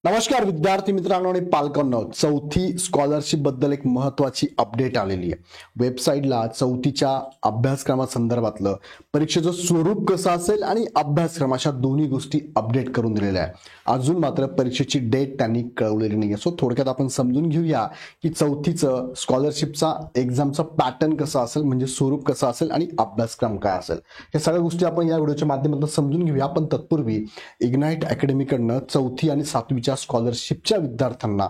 नमस्कार विद्यार्थी मित्रांनो आणि पालकांनो, चौथी स्कॉलरशिप बद्दल एक महत्वाची अपडेट आलेली आहे. वेबसाईटला चौथीच्या अभ्यासक्रमासंदर्भातलं परीक्षेचं स्वरूप कसं असेल आणि अभ्यासक्रम अशा दोन्ही गोष्टी अपडेट करून दिलेल्या आहे. अजून मात्र परीक्षेची डेट त्यांनी कळवलेली नाही आहे. सो थोडक्यात आपण समजून घेऊया की चौथीचं स्कॉलरशिपचा एक्झामचा पॅटर्न कसा असेल, म्हणजे स्वरूप कसं असेल आणि अभ्यासक्रम काय असेल, हे सगळ्या गोष्टी आपण या व्हिडिओच्या माध्यमातून समजून घेऊया. पण तत्पूर्वी इग्नाइट अकॅडमीकडनं चौथी आणि सातवीच्या स्कॉलरशिपच्या विद्यार्थ्यांना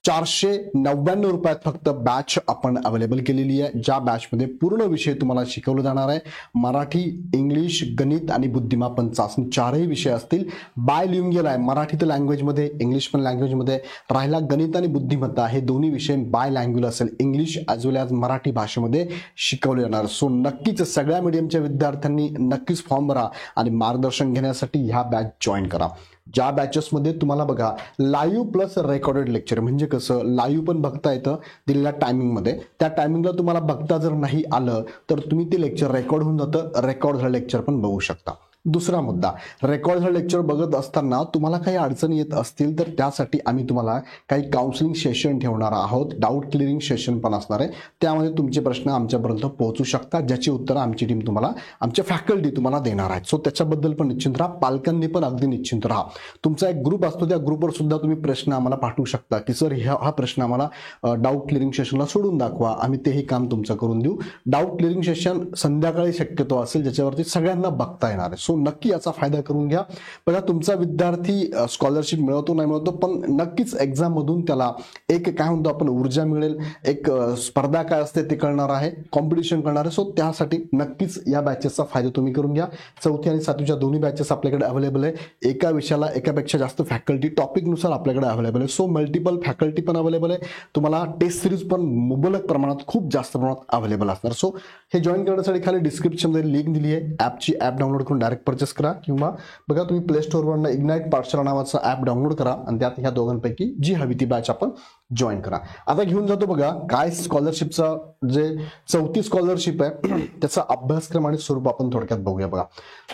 499 रुपयात फक्त बॅच आपण अवेलेबल केलेली आहे. ज्या बॅचमध्ये पूर्ण विषय तुम्हाला शिकवलं जाणार आहे. मराठी, इंग्लिश, गणित आणि बुद्धिमापन चाचणी चारही विषय असतील. बायलिंग्युअल आहे, मराठी तर लँग्वेजमध्ये, इंग्लिश पण लँग्वेजमध्ये. राहिला गणित आणि बुद्धिमत्ता, हे दोन्ही विषय बायलँग्युअल असेल, इंग्लिश ॲज वेल ॲज मराठी भाषेमध्ये शिकवले जाणार. सो नक्कीच सगळ्या मीडियमच्या विद्यार्थ्यांनी नक्कीच फॉर्म भरा आणि मार्गदर्शन घेण्यासाठी ह्या बॅच जॉईन करा. ज्या बॅचेसमध्ये तुम्हाला बघा लाईव्ह प्लस रेकॉर्डेड लेक्चर, म्हणजे कसं लाईव्ह पण बघता येतं दिलेल्या टायमिंगमध्ये. त्या टायमिंगला तुम्हाला बघता जर नाही आलं तर तुम्ही ते लेक्चर रेकॉर्ड होऊन जातं, रेकॉर्ड झालं लेक्चर पण बघू शकता. दुसरा मुद्दा, रेकॉर्ड झालं लेक्चर बघत असताना तुम्हाला काही अडचणी येत असतील तर त्यासाठी आम्ही तुम्हाला काही काउन्सिलिंग सेशन ठेवणार आहोत. डाऊट क्लिअरिंग सेशन पण असणार आहे. त्यामध्ये तुमचे प्रश्न आमच्यापर्यंत पोहोचू शकतात, ज्याची उत्तरं आमची टीम तुम्हाला, आमच्या फॅकल्टी तुम्हाला देणार आहेत. सो त्याच्याबद्दल पण निश्चिंत राहा. पालकांनी पण अगदी निश्चिंत राहा. तुमचा एक ग्रुप असतो, त्या ग्रुपवर सुद्धा तुम्ही प्रश्न आम्हाला पाठवू शकता की सर हा प्रश्न आम्हाला डाऊट क्लिअरिंग सेशनला सोडून दाखवा, आम्ही तेही काम तुमचं करून देऊ. डाऊट क्लिअरिंग सेशन संध्याकाळी शक्यतो असेल, ज्याच्यावरती सगळ्यांना बघता येणार आहे. सो नक्की याचा फायदा करून घ्या. बघा, तुमचा विद्यार्थी स्कॉलरशिप मिळवतो नाही मिळवतो, पण नक्कीच एक्झाम मधून त्याला एक काय म्हणतो आपण ऊर्जा मिळेल, एक स्पर्धा काय असते ते कळणार आहे, कॉम्पिटिशन कळणार आहे. सो त्यासाठी नक्कीच या बॅचेसचा फायदा तुम्ही करून घ्या. चौथी आणि सातवीच्या दोन्ही बॅचेस आपल्याकडे अवेलेबल आहे. एका विषयाला एकापेक्षा जास्त फॅकल्टी टॉपिकनुसार आपल्याकडे अवेलेबल आहे. सो मल्टिपल फॅकल्टी पण अवेलेबल आहे. तुम्हाला टेस्ट सिरीज पण मुबलक प्रमाणात, खूप जास्त प्रमाणात अवेलेबल असणार. सो हे जॉईन करण्यासाठी खाली डिस्क्रिप्शनमध्ये लिंक दिली आहे. ॲपची ॲप डाउनलोड करून डायरेक्ट परचेस करा, किंवा बघा तुम्ही प्ले स्टोअरवरून इग्नाइट पाठशाला नावाचं ॲप डाउनलोड करा आणि त्यात ह्या दोघांपैकी जी हवी ती बॅच आपण जॉईन करा. आता घेऊन जातो बघा काय स्कॉलरशिपचा, जे चौथी स्कॉलरशिप आहे त्याचा अभ्यासक्रम आणि स्वरूप आपण थोडक्यात बघूया. बघा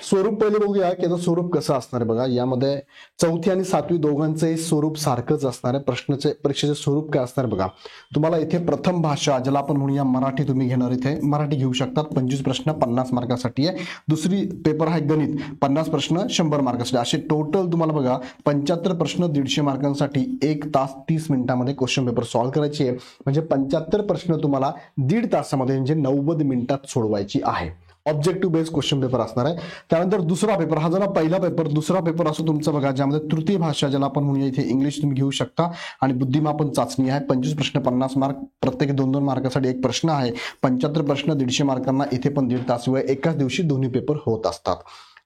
स्वरूप पहिले बघूया की याचं स्वरूप कसं असणार आहे. बघा यामध्ये चौथी आणि सातवी दोघांचे स्वरूप सारखंच असणार आहे. परीक्षेचे स्वरूप काय असणार बघा. तुम्हाला इथे प्रथम भाषा, ज्याला आपण म्हणूया मराठी, तुम्ही घेणार इथे मराठी घेऊ शकतात. 25 प्रश्न 50 मार्कासाठी आहे. दुसरी पेपर आहे गणित, 50 प्रश्न 100 मार्कासाठी. असे टोटल तुम्हाला बघा 75 प्रश्न 150 मार्कांसाठी 1 तास 30 मिनिटांमध्ये क्वेश्चन पेपर सॉल्व्ह करायची आहे. म्हणजे 75 प्रश्न तुम्हाला 1.5 तासामध्ये, म्हणजे 90 मिनिटात सोडवायची आहे. ऑब्जेक्टिव्ह बेस्ड क्वेश्चन पेपर असणार आहे. त्यानंतर दुसरा पेपर, हा झाला पहिला पेपर. दुसरा पेपर असतो तुमचा बघा, ज्यामध्ये तृतीय भाषा, ज्याला आपण म्हणूया इथे इंग्लिश, तुम्ही घेऊ शकता. आणि बुद्धिमापन चाचणी आहे. 25 प्रश्न 50 मार्क, प्रत्येक 2-2 मार्कासाठी एक प्रश्न आहे. 75 प्रश्न 150 मार्कांना, इथे पण 1.5 तास वेळ, एकाच दिवशी दोन्ही पेपर होत असतात.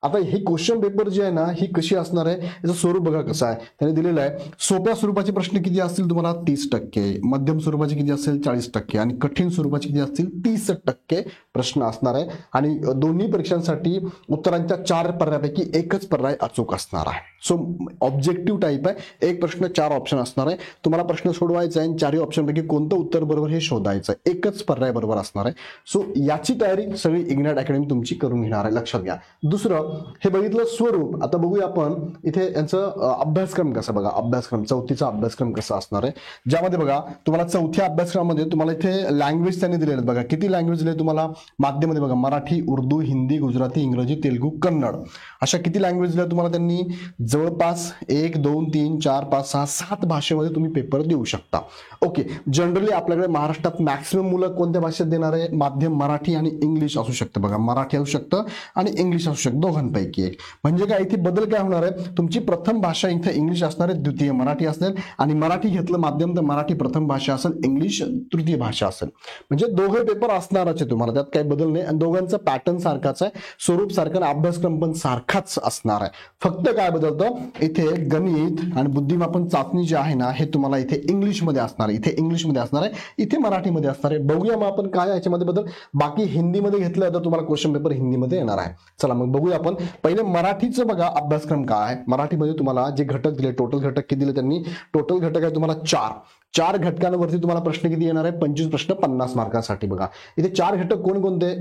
आता हे क्वेश्चन पेपर जे आहे ना, ही कशी असणार आहे, याचं स्वरूप बघा कसं आहे. त्याने दिलेलं आहे सोप्या स्वरूपाचे प्रश्न किती असतील तुम्हाला 30%, मध्यम स्वरूपाचे किती असेल 40%, आणि कठीण स्वरूपाचे किती असतील 30% प्रश्न असणार आहे. आणि दोन्ही परीक्षांसाठी उत्तरांच्या 4 पर्यायापैकी एकच पर्याय अचूक असणार आहे. सो ऑब्जेक्टिव्ह टाईप आहे. एक प्रश्न 4 ऑप्शन असणार आहे. तुम्हाला प्रश्न सोडवायचा आहे, 4 ऑप्शनपैकी कोणतं उत्तर बरोबर हे शोधायचं आहे. एकच पर्याय बरोबर असणार आहे. सो याची तयारी सगळी इग्नाइट अकॅडमी तुमची करून घेणार आहे, लक्षात घ्या. दुसरं हे बघितलं स्वरूप. आता बघूया आपण इथे यांचं अभ्यासक्रम कसं. बघा अभ्यासक्रम, चौथीचा अभ्यासक्रम कसा असणार आहे, ज्यामध्ये बघा तुम्हाला चौथ्या अभ्यासक्रमामध्ये तुम्हाला इथे लँग्वेज त्यांनी दिलेले आहेत. बघा किती लँग्वेज दिले तुम्हाला माध्यमध्ये. बघा मराठी, उर्दू, हिंदी, गुजराती, इंग्रजी, तेलुगू, कन्नड, अशा किती लँग्वेज दिल्या तुम्हाला त्यांनी. जवळपास 1 2 3 4 5 6 7 भाषेमध्ये तुम्ही पेपर देऊ शकता. ओके, जनरली आपल्याकडे महाराष्ट्रात मॅक्सिमम मुलं कोणत्या भाषेत देणार आहे, माध्यम मराठी आणि इंग्लिश असू शकतं. बघा मराठी असू शकतं आणि इंग्लिश असू शकतं, दोघांपैकी एक. म्हणजे काय इथे बदल काय होणार आहे, तुमची प्रथम भाषा इथे इंग्लिश असणार आहे, द्वितीय मराठी असणार, आणि मराठी घेतलं माध्यम तर मराठी प्रथम भाषा असेल, इंग्लिश तृतीय भाषा असेल. म्हणजे दोघे पेपर असणारच आहे तुम्हाला, त्यात काही बदल नाही. आणि दोघांचा पॅटर्न सारखाच आहे, स्वरूप सारखं, अभ्यासक्रम पण सारखाच असणार आहे. फक्त काय बदलतं, इथे गणित आणि बुद्धिमापन चाचणी जी आहे ना, हे तुम्हाला इथे इंग्लिशमध्ये असणार आहे, इथे इंग्लिशमध्ये असणार आहे, इथे मराठीमध्ये असणार आहे. बघूया मग आपण काय याच्यामध्ये बदल. बाकी हिंदीमध्ये घेतलं तर तुम्हाला क्वेश्चन पेपर हिंदीमध्ये येणार आहे. चला मग बघूया आपण. पहिले मराठीचं बघा अभ्यासक्रम काय आहे. मराठीमध्ये तुम्हाला जे घटक दिले, टोटल घटक किती दिले त्यांनी, टोटल घटक आहे तुम्हाला 4. 4 घटकांवरती तुम्हाला प्रश्न किती येणार आहे? 25 प्रश्न 50 मार्कांसाठी. बघा इथे 4 घटक कोणकोणते?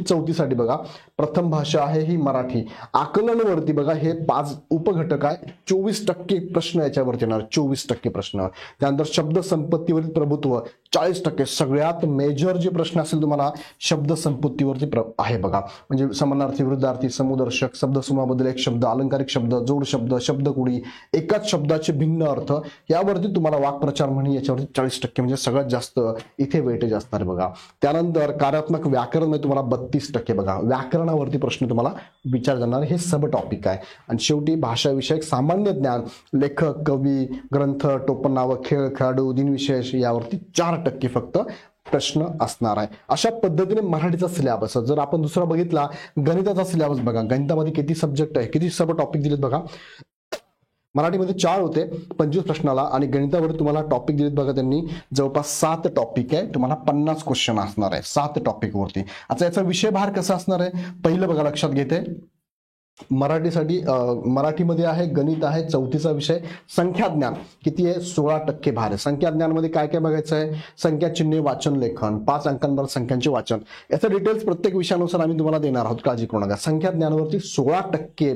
चौथीसाठी बघा प्रथम भाषा आहे ही मराठी. आकलनवरती बघा हे 5 उपघटक आहे, 24% प्रश्न याच्यावरती येणार, 24% प्रश्न. त्यानंतर शब्द संपत्तीवरील प्रभुत्व 40%. सगळ्यात मेजर जे प्रश्न असेल तुम्हाला शब्द संपत्तीवरती आहे बघा, म्हणजे समानार्थी, विरुद्धार्थी, समुदर्शक, शब्दसमूहाबद्दल एक शब्द, अलंकारिक शब्द, जोड शब्द, शब्दकुडी, एकाच शब्दाचे भिन्न अर्थ, यावरती तुम्हाला वाक्प्रचार म्हणी याच्यावरती 40%, म्हणजे सगळ्यात जास्त इथे वेटेज असणार बघा. त्यानंतर कार्यात्मक व्याकरण मध्ये तुम्हाला 32% बघा, व्याकरणावरती प्रश्न तुम्हाला विचार जाणार, हे सब टॉपिक आहे. आणि शेवटी भाषा विषयक सामान्य ज्ञान, लेखक, कवी, ग्रंथ, टोपणनाव, खेळ, खेळाडू, दिनविशेष यावरती 4% फक्त प्रश्न असणार आहे. अशा पद्धतीने मराठीचा सिलेबस. जर आपण दुसरा बघितला गणिताचा सिलेबस बघा, गणितामध्ये किती सब्जेक्ट आहे, किती सब टॉपिक दिलेत बघा. मराठीमध्ये 4 होते 25 प्रश्नाला, आणि गणितावर तुम्हाला टॉपिक दिलेत बघा त्यांनी जवळपास 7 टॉपिक आहे. तुम्हाला 50 क्वेश्चन असणार आहे 7 टॉपिक वरती. आता याचा विषय भार कसा असणार आहे पहिलं बघा, लक्षात घेते. मराठीसाठी मराठीमध्ये आहे गणित आहे, चौथीचा विषय संख्याज्ञान किती आहे? 16% भार आहे. संख्याज्ञानमध्ये काय काय बघायचं आहे? संख्या, चिन्हे, वाचन, लेखन, 5 अंकांवर संख्यांचे वाचन, याचं डिटेल्स प्रत्येक विषयानुसार आम्ही तुम्हाला देणार आहोत, काळजी करू नका. संख्याज्ञानावरती 16%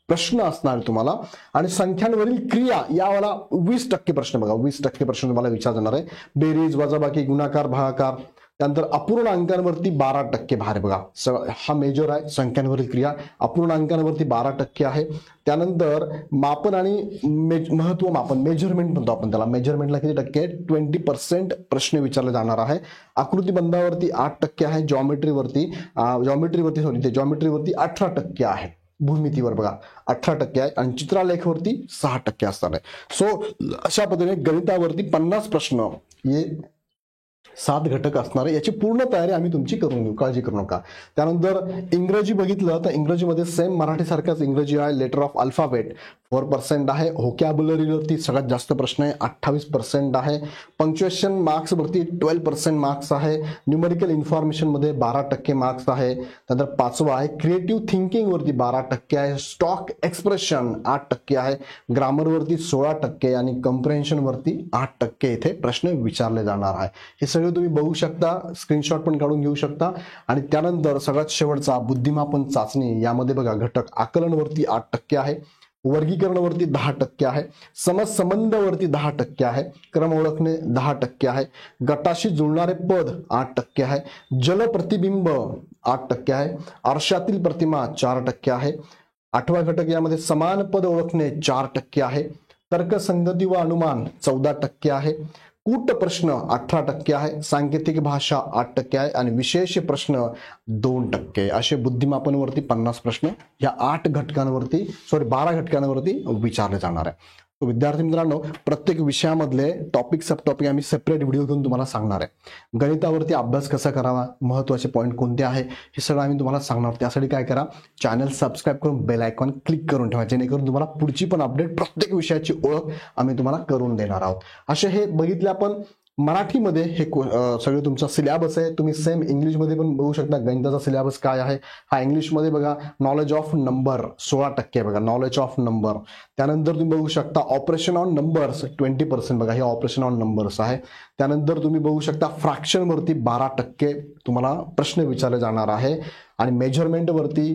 प्रश्न असणार तुम्हाला. आणि संख्यांवरील क्रिया यावाला 20% प्रश्न बघा, 20% प्रश्न तुम्हाला विचारला जाणार आहे. बेरीज, वजाबाकी, गुणाकार, भागाकार. त्यानंतर अपूर्णांकांवरती 12% भार बघा, हा मेजर आहे. संख्यांवरील क्रिया अपूर्णांकांवरती 12% आहे. त्यानंतर मापन आणि महत्व मापन, मेजरमेंट म्हणतो आपण त्याला, मेजरमेंटला किती टक्के? 20% प्रश्न विचारले जाणार आहे. आकृतीबंधावरती 8% आहे. जॉमेट्रीवरती 18% आहे. भूमितीवर बघा 18% आहे. आणि चित्रालेखवरती 6% असणार आहे. सो अशा पद्धतीने गणितावरती 50 प्रश्न हे 7 घटक असणार आहे. याची पूर्ण तयारी आम्ही तुमची करून घेऊ, काळजी करू नका. त्यानंतर इंग्रजी बघितलं तर इंग्रजीमध्ये सेम मराठीसारखाच इंग्रजी आहे. लेटर ऑफ अल्फाबेट 4% आहे. व्होकॅब्युलरीवरती सगळ्यात जास्त प्रश्न आहे, 28% आहे. पंक्च्युएशन मार्क्स वरती 12% मार्क्स आहे. न्यूमेरिकल इन्फॉर्मेशन मध्ये 12% मार्क्स आहे. त्यानंतर 5वं आहे क्रिएटिव्ह थिंकिंग वरती 12% आहे. स्टॉक एक्सप्रेशन 8% आहे. ग्रामर वरती 16% आणि कम्प्रेन्शन वरती 8% इथे प्रश्न विचारले जाणार आहे. हे सगळे तुम्ही बघू शकता, स्क्रीनशॉट पण काढून घेऊ शकता. आणि त्यानंतर सगळ्यात शेवटचा बुद्धिमापन चाचणी, यामध्ये बघा घटक आकलनवरती 8% आहे. वर्गीकरणावरती 10% आहे. समसंबंधावरती 10% आहे. क्रम ओळखणे 10% आहे. गटाशी जुळणारे पद 8% आहे. जलप्रतिबिंब 8% आहे. आरशातील प्रतिमा 4% आहे. 8वा घटक यामध्ये समान पद ओळखणे 4% आहे. तर्कसंगती व अनुमान 14% आहे. कूट प्रश्न 18% आहे. सांकेतिक भाषा 8% आहे. आणि विशेष प्रश्न 2%. असे बुद्धिमापनवरती 50 प्रश्न या 12 घटकांवरती विचारले जाणार आहे. विद्यार्थी मित्रांनो, प्रत्येक विषयामधले टॉपिक सब टॉपिक आम्ही सेपरेट व्हिडिओ घेऊन तुम्हाला सांगणार आहे. गणितावरती अभ्यास कसा करावा, महत्त्वाचे पॉईंट कोणते आहे, हे सगळं आम्ही तुम्हाला सांगणार. त्यासाठी काय करा, चॅनल सबस्क्राईब करून बेल आयकॉन क्लिक करून ठेवा, जेणेकरून तुम्हाला पुढची पण अपडेट, प्रत्येक विषयाची ओळख आम्ही तुम्हाला करून देणार आहोत. असे हे बघितले आपण मराठीमध्ये हे सगळे तुमचा सिलेबस आहे. तुम्ही सेम इंग्लिशमध्ये पण बघू शकता गणिताचा सिलेबस काय आहे. हा इंग्लिशमध्ये बघा नॉलेज ऑफ नंबर 16% बघा, नॉलेज ऑफ नंबर. त्यानंतर तुम्ही बघू शकता ऑपरेशन ऑन नंबर्स 20% बघा, हे ऑपरेशन ऑन नंबर्स आहे. त्यानंतर तुम्ही बघू शकता फ्रॅक्शन वरती 12% तुम्हाला प्रश्न विचारले जाणार आहे. आणि मेजरमेंट वरती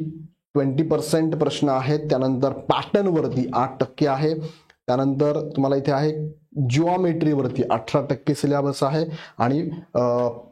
20% प्रश्न आहेत. त्यानंतर पॅटर्न वरती 8% आहे. त्यानंतर तुम्हाला इथे आहे जिओमेट्रीवरती 18% सिलेबस आहे. आणि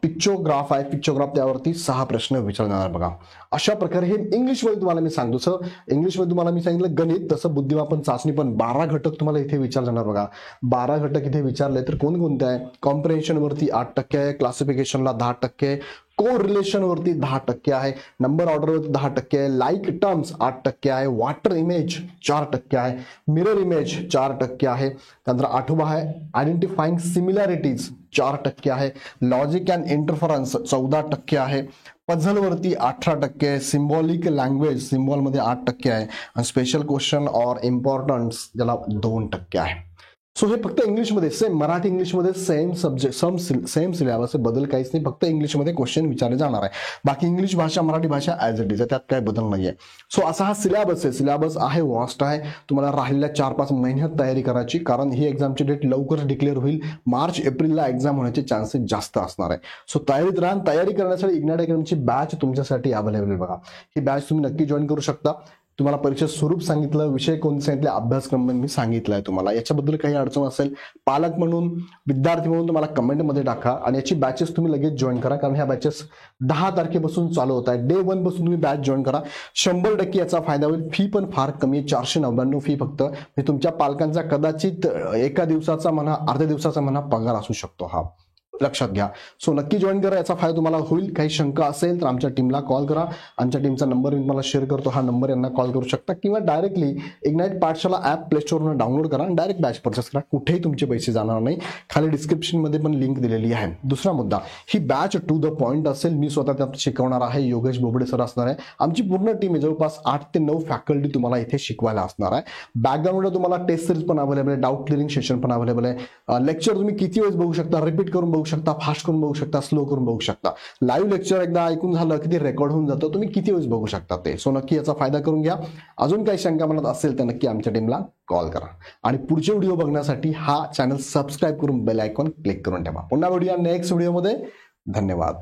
पिक्चोग्राफ आहे, पिक्चोग्राफ त्यावरती 6 प्रश्न विचारले जाणार बघा. अशा प्रकारे हे इंग्लिशमध्ये तुम्हाला मी सांगतो. सर इंग्लिशमध्ये तुम्हाला मी सांगितलं गणित, तसं बुद्धिमापन चाचणी पण 12 घटक तुम्हाला इथे विचारले जाणार बघा. 12 घटक इथे विचारले तर कोणकोणते आहे? कॉम्प्रेन्शन वरती 8% आहे. क्लासिफिकेशनला 10% आहे. को रिलेशन वरती 10% आहे. नंबर ऑर्डर वरती 10% आहे. लाईक टर्म्स 8% आहे. वॉटर इमेज 4% आहे. मिरर इमेज 4% आहे. त्यानंतर 8वा आहे आयडेंटिफाईंग सिमिलॅरिटीज 4% आहे. लॉजिक अँड इंटरफरन्स 14% आहे. पझल वरती 18% आहे. सिम्बॉलिक लँग्वेज सिम्बॉल मध्ये 8% आहे. आणि स्पेशल क्वेश्चन ऑर इम्पॉर्टन्स ज्याला 2% आहे. सो हे फक्त इंग्लिशमध्ये सेम, मराठी इंग्लिशमध्ये सेम सब्जेक्ट सेम सिलेबस, बदल काहीच नाही, फक्त इंग्लिशमध्ये क्वेश्चन विचारले जाणार आहे. बाकी इंग्लिश भाषा मराठी भाषा ॲज इट इज आहे, त्यात काय बदल नाहीये. सो असा हा सिलेबस आहे. सिलेबस आहे वास्ट आहे. तुम्हाला राहिलेल्या 4-5 महिन्यात तयारी करायची, कारण ही एक्झामची डेट लवकर डिक्लेअर होईल. मार्च एप्रिलला एक्झाम होण्याचे चान्सेस जास्त असणार आहे. सो तयारीत राहा. तयारी करण्यासाठी इग्नाइट अकॅडमीची बॅच तुमच्यासाठी अवेलेबल आहे. बघा, ही बॅच तुम्ही नक्की जॉईन करू शकता. तुम्हाला परीक्षेचं स्वरूप सांगितलं, विषय कोणते सांगितले, अभ्यासक्रम मी सांगितलाय तुम्हाला. याच्याबद्दल काही अडचण असेल, पालक म्हणून, विद्यार्थी म्हणून तुम्हाला कमेंटमध्ये टाका आणि याची बॅचेस तुम्ही लगेच जॉईन करा, कारण ह्या बॅचेस 10 तारखेपासून चालू होत आहे. डे 1 पासून तुम्ही बॅच जॉईन करा. 100% याचा फायदा होईल. फी पण फार कमी आहे, 499 फी फक्त. म्हणजे तुमच्या पालकांचा कदाचित एका दिवसाचा म्हणा, अर्ध्या दिवसाचा म्हणा पगार असू शकतो हा, लक्षात घ्या. सो नक्की जॉईन करा, याचा फायदा तुम्हाला होईल. काही शंका असेल तर आमच्या टीमला कॉल करा. आमच्या टीमचा नंबर मी तुम्हाला शेअर करतो, हा नंबर यांना कॉल करू शकता, किंवा डायरेक्टली इग्नाइट पाठशाला ॲप प्ले स्टोरवरून डाउनलोड करा आणि डायरेक्ट बॅच परचेस करा. कुठेही तुमचे पैसे जाणार नाही. खाली डिस्क्रिप्शनमध्ये पण लिंक दिलेली आहे. दुसरा मुद्दा, ही बॅच टू द पॉईंट असेल. मी स्वतः त्यात शिकवणार आहे. योगेश बोबडे सर असणार आहे. आमची पूर्ण टीम आहे, जवळपास 8 ते 9 फॅकल्टी तुम्हाला इथे शिकवायला असणार आहे. बॅकग्राऊंडला तुम्हाला टेस्ट सिरीज पण अवेलेबल आहे, डाऊट क्लिअरिंग सेशन पण अवेलेबल आहे. लेक्चर तुम्ही किती वेळेस बघू शकता, रिपीट करून बघू शकता, फास्ट करून बघू शकता, स्लो करून बघू शकता. लाईव्ह लेक्चर एकदा ऐकून झालं की ते रेकॉर्ड होऊन जातं, तुम्ही किती वेळेस बघू शकता ते. सो नक्की याचा फायदा करून घ्या. अजून काही शंका मनात असेल तर नक्की आमच्या टीमला कॉल करा. आणि पुढचे व्हिडिओ बघण्यासाठी हा चॅनल सबस्क्राईब करून बेल आयकॉन क्लिक करून ठेवा. पुन्हा भेटूया नेक्स्ट व्हिडिओमध्ये. धन्यवाद.